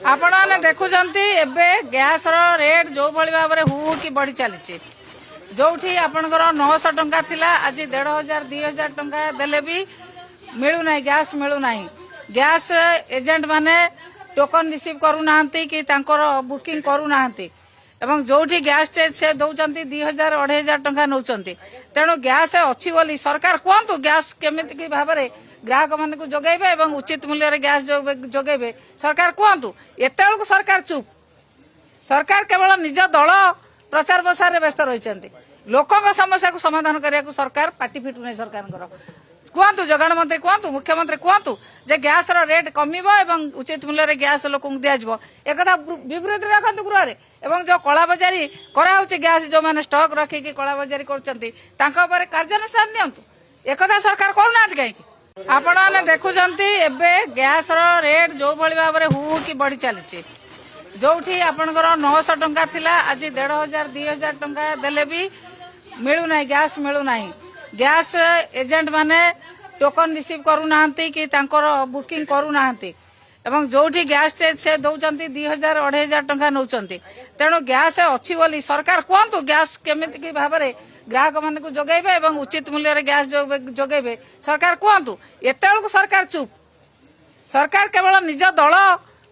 आपण मैंने देखुंत gas rate जो भाई भाव में हु कि बढ़ी चली जो आपणकर 900 टंका थिला आज 1500 2000 टंका देले भी मिलूना गैस मिलूना गैस एजेंट माने टोकन रिसीव करूना कि बुकिंग करूना एवं जो गैस से दौरान 2000 2500 टंका नौ तेणु गैस अच्छी बोली सरकार कहतु गैस केमी भाव में ग्राहक मान को जगेबे एवं उचित मूल्य गैस जगेबे सरकार कहतु एत सरकार चुप सरकार केवल निज दल प्रचार प्रसार व्यस्त रही लोकों समस्या को समाधान करने को सरकार पार्टी फिटू नहीं सरकार कहतु जगाण मंत्री कहतु मुख्यमंत्री कहतु जे गैस रेट कमिबो एवं उचित मूल्य गैस लोक दिज्व एक विवृति रखु गृह एवं जो कलाबजारी कराऊँच गैस जो मैंने स्टॉक रखिकी कलाबजारी कर कार्यानुष्ठान नियंतु एक सरकार करूना कहीं आपण मैंने देखुंत गैस रेट जो भाई भाव में हु कि बढ़ी चली जो आपणकर 900 टंका थिला आज 1500 2000 टंका देले भी मिलूना गैस मिलूना गैस एजेंट माने टोकन रिसीव करूना कि बुकिंग करूना एवं जो गैस से दौरान 2000 2500 टंका नौ तेणु गैस अच्छी बोली सरकार कहतु गैस केमी भाव में ग्राहक मान को जगेबे एवं उचित मूल्य गैस जगेबे सरकार कहतु एत सरकार चुप सरकार केवल निज दल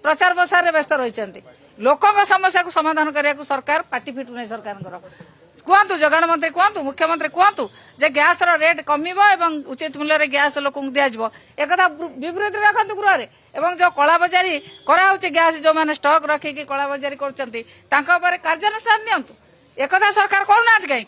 प्रचार प्रसार व्यस्त रही लोकों समस्या को समाधान करने को सरकार पार्टी फिटू नहीं सरकार कहतु जगाण मंत्री कहतु मुख्यमंत्री कहतु जे गैस रेट कमिबो एवं उचित मूल्य गैस लोक दिज्व एक विवृति रखु गृह एवं जो कलाबजारी कराऊँच गैस जो मैंने स्टॉक रखिकी कलाबजारी कर कार्यानुष्ठान नियंतु एक सरकार करूना कहीं